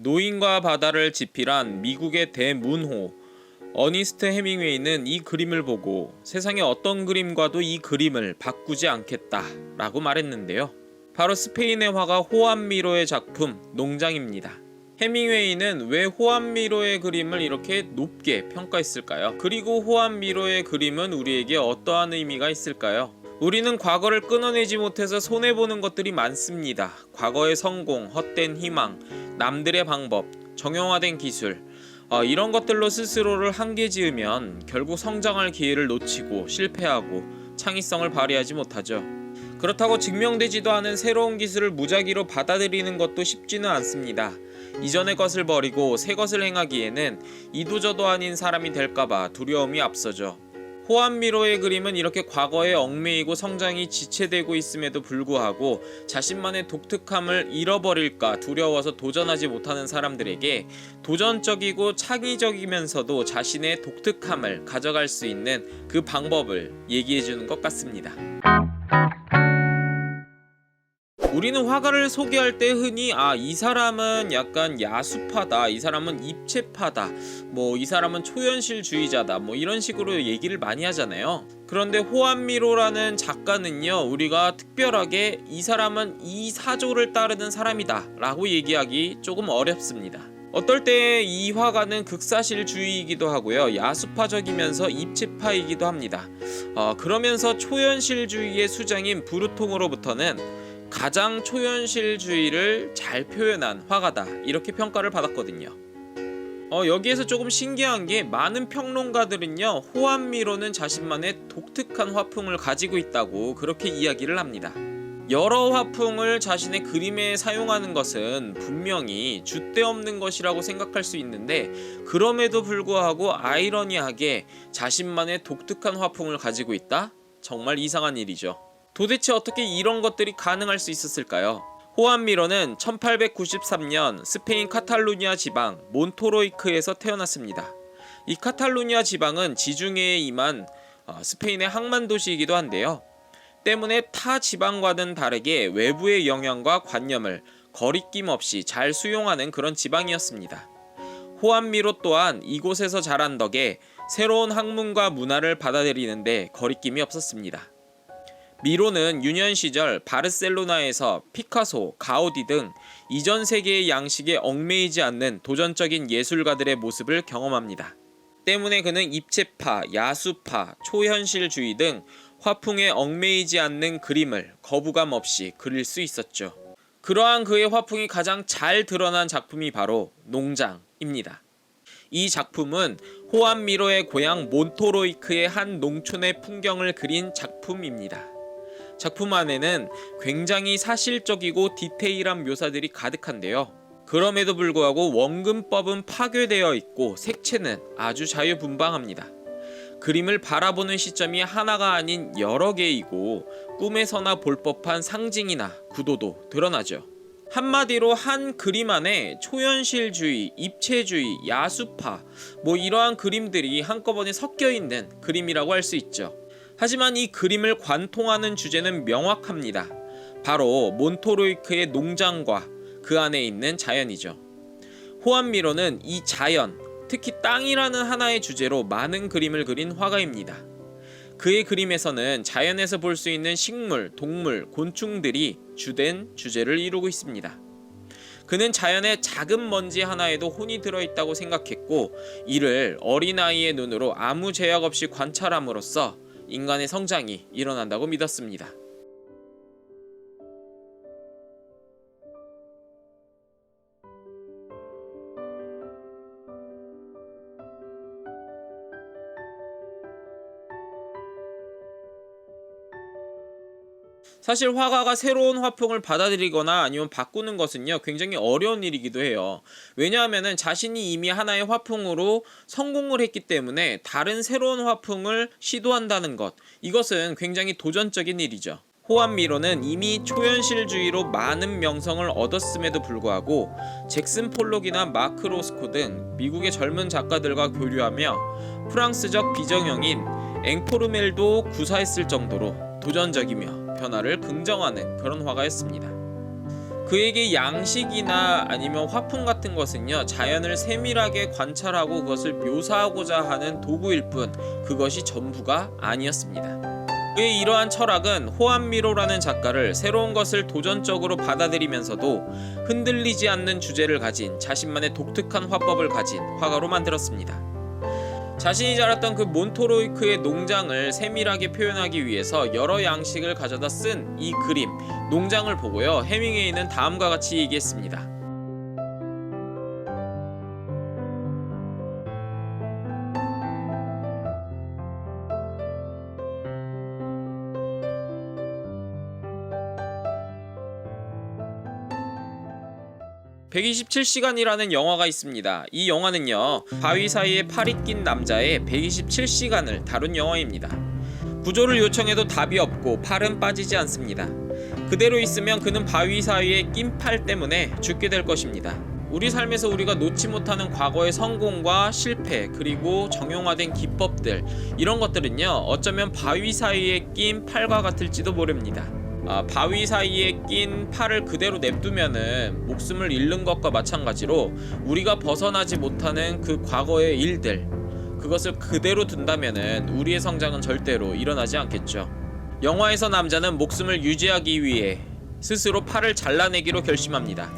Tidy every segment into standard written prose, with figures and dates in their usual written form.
노인과 바다를 지필한 미국의 대문호 어니스트 헤밍웨이는 이 그림을 보고 세상의 어떤 그림과도 이 그림을 바꾸지 않겠다 라고 말했는데요. 바로 스페인의 화가 호안 미로의 작품 농장입니다. 헤밍웨이는 왜 호안 미로의 그림을 이렇게 높게 평가했을까요? 그리고 호안 미로의 그림은 우리에게 어떠한 의미가 있을까요? 우리는 과거를 끊어내지 못해서 손해보는 것들이 많습니다. 과거의 성공, 헛된 희망, 남들의 방법, 정형화된 기술, 이런 것들로 스스로를 한계 지으면 결국 성장할 기회를 놓치고 실패하고 창의성을 발휘하지 못하죠. 그렇다고 증명되지도 않은 새로운 기술을 무작위로 받아들이는 것도 쉽지는 않습니다. 이전의 것을 버리고 새 것을 행하기에는 이도저도 아닌 사람이 될까봐 두려움이 앞서죠. 호안 미로의 그림은 이렇게 과거에 얽매이고 성장이 지체되고 있음에도 불구하고 자신만의 독특함을 잃어버릴까 두려워서 도전하지 못하는 사람들에게 도전적이고 창의적이면서도 자신의 독특함을 가져갈 수 있는 그 방법을 얘기해주는 것 같습니다. 우리는 화가를 소개할 때 흔히 이 사람은 약간 야수파다, 이 사람은 입체파다, 이 사람은 초현실주의자다, 이런 식으로 얘기를 많이 하잖아요. 그런데 호안 미로라는 작가는요, 우리가 특별하게 이 사람은 이 사조를 따르는 사람이다 라고 얘기하기 조금 어렵습니다. 어떨 때 이 화가는 극사실주의이기도 하고요, 야수파적이면서 입체파이기도 합니다. 그러면서 초현실주의의 수장인 브루통으로부터는 가장 초현실주의를 잘 표현한 화가다 이렇게 평가를 받았거든요. 여기에서 조금 신기한 게 많은 평론가들은요, 호안 미로는 자신만의 독특한 화풍을 가지고 있다고 그렇게 이야기를 합니다. 여러 화풍을 자신의 그림에 사용하는 것은 분명히 줏대없는 것이라고 생각할 수 있는데, 그럼에도 불구하고 아이러니하게 자신만의 독특한 화풍을 가지고 있다? 정말 이상한 일이죠. 도대체 어떻게 이런 것들이 가능할 수 있었을까요? 호안 미로는 1893년 스페인 카탈루냐 지방 몬토로이크에서 태어났습니다. 이 카탈루냐 지방은 지중해에 임한 스페인의 항만 도시이기도 한데요. 때문에 타 지방과는 다르게 외부의 영향과 관념을 거리낌 없이 잘 수용하는 그런 지방이었습니다. 호안 미로 또한 이곳에서 자란 덕에 새로운 학문과 문화를 받아들이는데 거리낌이 없었습니다. 미로는 유년 시절 바르셀로나에서 피카소, 가우디 등 이전 세계의 양식에 얽매이지 않는 도전적인 예술가들의 모습을 경험합니다. 때문에 그는 입체파, 야수파, 초현실주의 등 화풍에 얽매이지 않는 그림을 거부감 없이 그릴 수 있었죠. 그러한 그의 화풍이 가장 잘 드러난 작품이 바로 농장입니다. 이 작품은 호안 미로의 고향 몬토로이크의 한 농촌의 풍경을 그린 작품입니다. 작품 안에는 굉장히 사실적이고 디테일한 묘사들이 가득한데요. 그럼에도 불구하고 원근법은 파괴되어 있고 색채는 아주 자유분방합니다. 그림을 바라보는 시점이 하나가 아닌 여러 개이고 꿈에서나 볼 법한 상징이나 구도도 드러나죠. 한마디로 한 그림 안에 초현실주의, 입체주의, 야수파 이러한 그림들이 한꺼번에 섞여 있는 그림이라고 할 수 있죠. 하지만 이 그림을 관통하는 주제는 명확합니다. 바로 몬토로이크의 농장과 그 안에 있는 자연이죠. 호안 미로는 이 자연, 특히 땅이라는 하나의 주제로 많은 그림을 그린 화가입니다. 그의 그림에서는 자연에서 볼 수 있는 식물, 동물, 곤충들이 주된 주제를 이루고 있습니다. 그는 자연의 작은 먼지 하나에도 혼이 들어있다고 생각했고, 이를 어린아이의 눈으로 아무 제약 없이 관찰함으로써 인간의 성장이 일어난다고 믿었습니다. 사실 화가가 새로운 화풍을 받아들이거나 아니면 바꾸는 것은요, 굉장히 어려운 일이기도 해요. 왜냐하면 자신이 이미 하나의 화풍으로 성공을 했기 때문에 다른 새로운 화풍을 시도한다는 것, 이것은 굉장히 도전적인 일이죠. 호안 미로는 이미 초현실주의로 많은 명성을 얻었음에도 불구하고 잭슨 폴록이나 마크 로스코 등 미국의 젊은 작가들과 교류하며 프랑스적 비정형인 앵코르멜도 구사했을 정도로 도전적이며 변화를 긍정하는 그런 화가였습니다. 그에게 양식이나 아니면 화풍 같은 것은요, 자연을 세밀하게 관찰하고 그것을 묘사하고자 하는 도구일 뿐 그것이 전부가 아니었습니다. 그의 이러한 철학은 호암미로라는 작가를 새로운 것을 도전적으로 받아들이면서도 흔들리지 않는 주제를 가진 자신만의 독특한 화법을 가진 화가로 만들었습니다. 자신이 자랐던 그 몬토로이크의 농장을 세밀하게 표현하기 위해서 여러 양식을 가져다 쓴 이 그림, 농장을 보고요, 해밍웨이는 다음과 같이 얘기했습니다. 127시간이라는 영화가 있습니다. 이 영화는요, 바위 사이에 팔이 낀 남자의 127시간을 다룬 영화입니다. 구조를 요청해도 답이 없고 팔은 빠지지 않습니다. 그대로 있으면 그는 바위 사이에 낀 팔 때문에 죽게 될 것입니다. 우리 삶에서 우리가 놓지 못하는 과거의 성공과 실패, 그리고 정형화된 기법들, 이런 것들은요, 어쩌면 바위 사이에 낀 팔과 같을지도 모릅니다. 바위 사이에 낀 팔을 그대로 냅두면은 목숨을 잃는 것과 마찬가지로 우리가 벗어나지 못하는 그 과거의 일들, 그것을 그대로 둔다면은 우리의 성장은 절대로 일어나지 않겠죠. 영화에서 남자는 목숨을 유지하기 위해 스스로 팔을 잘라내기로 결심합니다.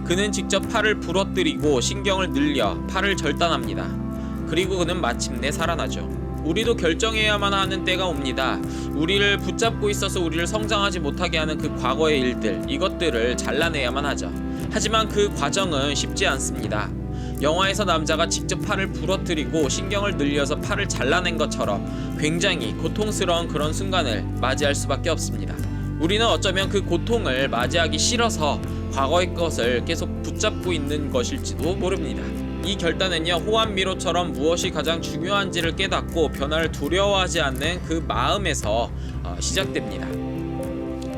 그는 직접 팔을 부러뜨리고 신경을 늘려 팔을 절단합니다. 그리고 그는 마침내 살아나죠. 우리도 결정해야만 하는 때가 옵니다. 우리를 붙잡고 있어서 우리를 성장하지 못하게 하는 그 과거의 일들, 이것들을 잘라내야만 하죠. 하지만 그 과정은 쉽지 않습니다. 영화에서 남자가 직접 팔을 부러뜨리고 신경을 늘려서 팔을 잘라낸 것처럼 굉장히 고통스러운 그런 순간을 맞이할 수밖에 없습니다. 우리는 어쩌면 그 고통을 맞이하기 싫어서 과거의 것을 계속 붙잡고 있는 것일지도 모릅니다. 이 결단은요, 호암미로처럼 무엇이 가장 중요한지를 깨닫고 변화를 두려워하지 않는 그 마음에서 시작됩니다.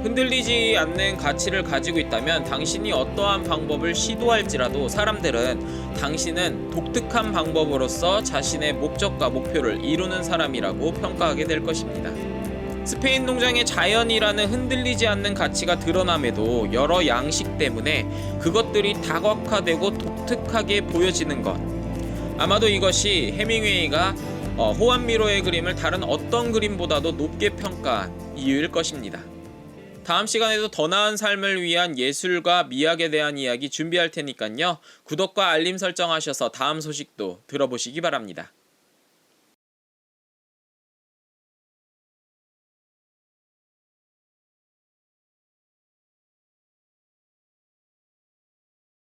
흔들리지 않는 가치를 가지고 있다면 당신이 어떠한 방법을 시도할지라도 사람들은 당신은 독특한 방법으로서 자신의 목적과 목표를 이루는 사람이라고 평가하게 될 것입니다. 스페인 농장의 자연이라는 흔들리지 않는 가치가 드러남에도 여러 양식 때문에 그것들이 다각화되고 독특하게 보여지는 것, 아마도 이것이 해밍웨이가 호암미로의 그림을 다른 어떤 그림보다도 높게 평가한 이유일 것입니다. 다음 시간에도 더 나은 삶을 위한 예술과 미학에 대한 이야기 준비할 테니까요, 구독과 알림 설정하셔서 다음 소식도 들어보시기 바랍니다.